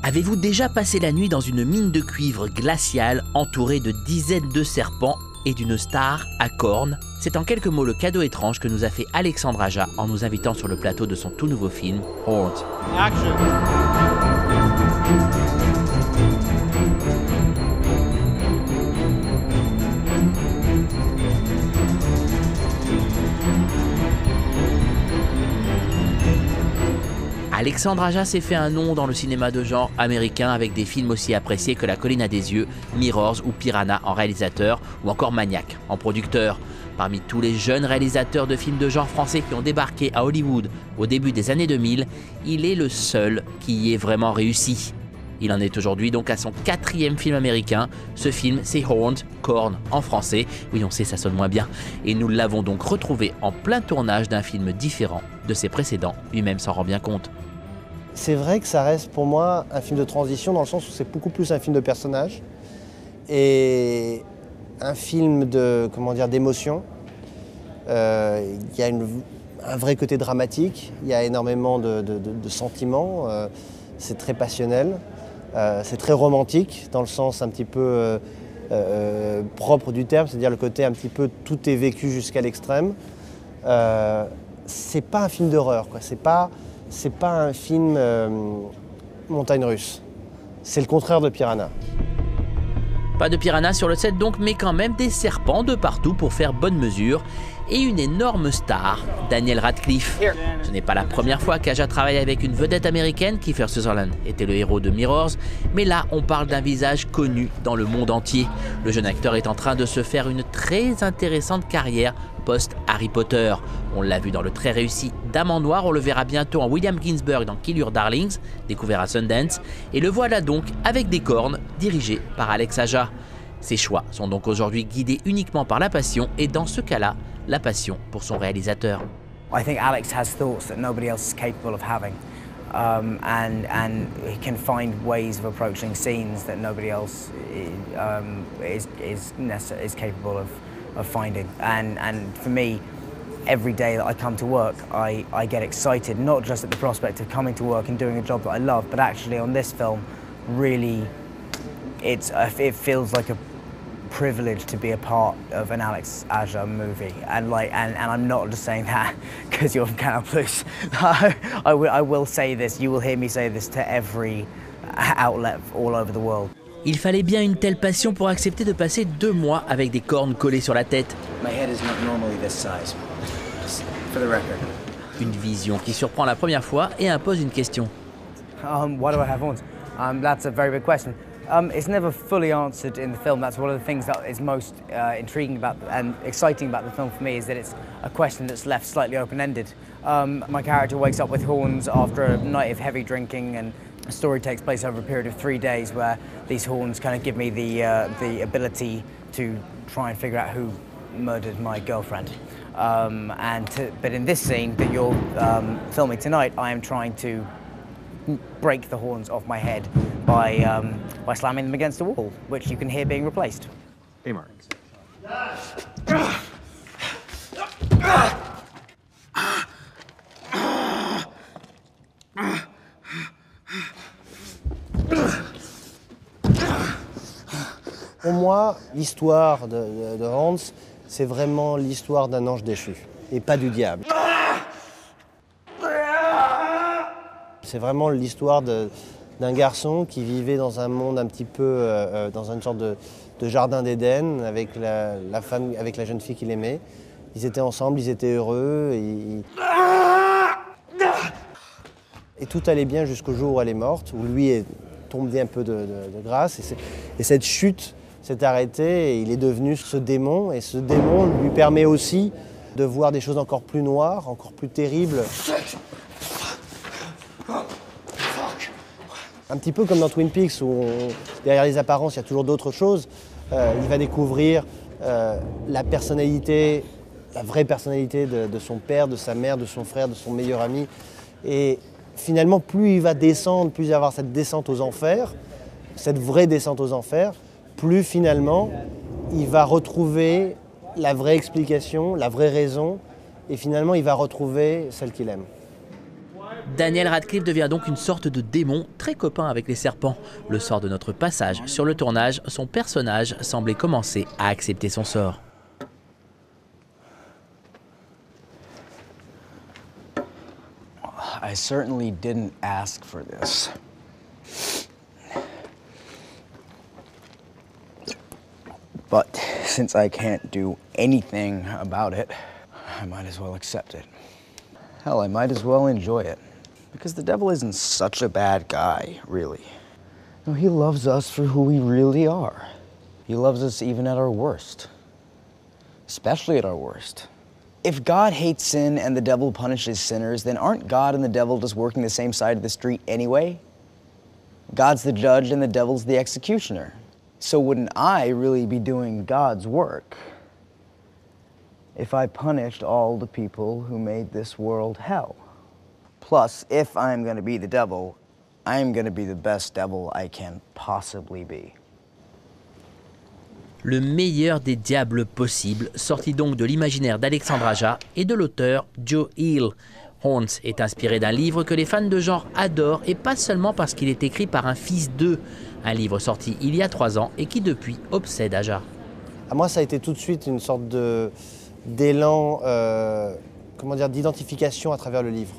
Avez-vous déjà passé la nuit dans une mine de cuivre glaciale entourée de dizaines de serpents et d'une star à cornes? C'est en quelques mots le cadeau étrange que nous a fait Alexandre Aja en nous invitant sur le plateau de son tout nouveau film, Horns. Action. Alexandre Aja s'est fait un nom dans le cinéma de genre américain avec des films aussi appréciés que La Colline à des yeux, Mirrors ou Piranha en réalisateur ou encore Maniac en producteur. Parmi tous les jeunes réalisateurs de films de genre français qui ont débarqué à Hollywood au début des années 2000, il est le seul qui y ait vraiment réussi. Il en est aujourd'hui donc à son 4e film américain. Ce film, c'est Horns, cornes en français. Oui, on sait, ça sonne moins bien. Et nous l'avons donc retrouvé en plein tournage d'un film différent de ses précédents. Lui-même s'en rend bien compte. C'est vrai que ça reste pour moi un film de transition dans le sens où c'est beaucoup plus un film de personnage et un film de, d'émotion. Il y a un vrai côté dramatique, il y a énormément de sentiments, c'est très passionnel, c'est très romantique dans le sens un petit peu propre du terme, c'est-à-dire le côté un petit peu tout est vécu jusqu'à l'extrême. C'est pas un film d'horreur, quoi. C'est pas un film montagne russe. C'est le contraire de Piranha. Pas de piranha sur le set donc, mais quand même des serpents de partout pour faire bonne mesure. Et une énorme star, Daniel Radcliffe. Ce n'est pas la première fois qu'Aja travaille avec une vedette américaine. Kiefer Sutherland était le héros de Mirrors, mais là on parle d'un visage connu dans le monde entier. Le jeune acteur est en train de se faire une très intéressante carrière post-Harry Potter. On l'a vu dans le très réussi Dame en noir, on le verra bientôt en William Ginsberg dans Kill Your Darlings, découvert à Sundance, et le voilà donc avec des cornes, dirigé par Alex Aja. Ses choix sont donc aujourd'hui guidés uniquement par la passion, et dans ce cas-là, la passion pour son réalisateur. I think Alex has thoughts that nobody else is capable of having, and he can find ways of approaching scenes that nobody else is capable of finding. And for me, every day that I come to work, I get excited, not just at the prospect of coming to work and doing a job that I love, but actually on this film, really, it feels like a privilege to be a part of an Alex Aja movie, and I'm not just saying that because you're from Canal Plus. I will say this. You will hear me say this to every outlet all over the world. Il fallait bien une telle passion pour accepter de passer 2 mois avec des cornes collées sur la tête. My head is not normally this size. Just for the record. Une vision qui surprend la première fois et impose une question. Why do I have horns? That's a very big question. It's never fully answered in the film. That's one of the things that is most intriguing about and exciting about the film for me, is that it's a question that's left slightly open-ended. My character wakes up with horns after a night of heavy drinking, and the story takes place over a period of 3 days where these horns kind of give me the ability to try and figure out who murdered my girlfriend. But in this scene that you're filming tonight, I am trying to break the horns off my head by slamming them against a wall, which you can hear being replaced. Hey, Mark. Pour moi, l'histoire de Horns, c'est vraiment l'histoire d'un ange déchu, et pas du diable. C'est vraiment l'histoire d'un garçon qui vivait dans un monde un petit peu, dans une sorte de jardin d'Éden avec la femme, avec la jeune fille qu'il aimait. Ils étaient ensemble, ils étaient heureux, et tout allait bien jusqu'au jour où elle est morte, où lui est tombé un peu de grâce. Et cette chute s'est arrêtée et il est devenu ce démon. Et ce démon lui permet aussi de voir des choses encore plus noires, encore plus terribles. Un petit peu comme dans Twin Peaks, où derrière les apparences, il y a toujours d'autres choses. Il va découvrir la personnalité, la vraie personnalité de son père, de sa mère, de son frère, de son meilleur ami. Et finalement, plus il va descendre, plus il va avoir cette descente aux enfers, cette vraie descente aux enfers, plus finalement, il va retrouver la vraie explication, la vraie raison, et finalement, il va retrouver celle qu'il aime. Daniel Radcliffe devient donc une sorte de démon, très copain avec les serpents. Le sort de notre passage sur le tournage, son personnage semblait commencer à accepter son sort. I certainly didn't ask for this. But since I can't do anything about it, I might as well accept it. Hell, I might as well enjoy it. Because the devil isn't such a bad guy, really. No, he loves us for who we really are. He loves us even at our worst. Especially at our worst. If God hates sin and the devil punishes sinners, then aren't God and the devil just working the same side of the street anyway? God's the judge and the devil's the executioner. So wouldn't I really be doing God's work if I punished all the people who made this world hell? Plus, if I'm going to be the devil, I'm going to be the best devil I can possibly be. Le meilleur des diables possibles, sorti donc de l'imaginaire d'Alexandre Aja et de l'auteur Joe Hill. Horns est inspiré d'un livre que les fans de genre adorent, et pas seulement parce qu'il est écrit par un fils d'eux. Un livre sorti il y a 3 ans et qui depuis obsède Aja. Moi, ça a été tout de suite une sorte d'élan, d'identification à travers le livre.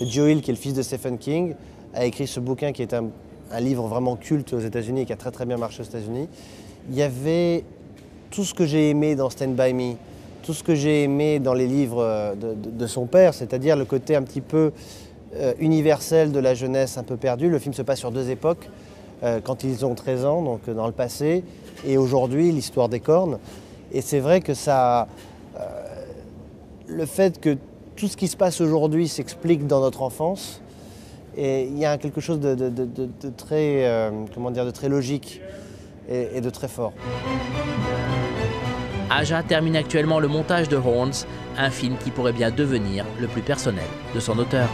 Et Joe Hill, qui est le fils de Stephen King, a écrit ce bouquin qui est un livre vraiment culte aux États-Unis et qui a très très bien marché aux États-Unis. Il y avait tout ce que j'ai aimé dans Stand By Me, tout ce que j'ai aimé dans les livres de son père, c'est-à-dire le côté un petit peu universel de la jeunesse un peu perdue. Le film se passe sur 2 époques, quand ils ont 13 ans, donc dans le passé, et aujourd'hui, l'histoire des cornes. Et c'est vrai que ça, le fait que tout ce qui se passe aujourd'hui s'explique dans notre enfance, et il y a quelque chose de très, de très logique et de très fort. Aja termine actuellement le montage de Horns, un film qui pourrait bien devenir le plus personnel de son auteur.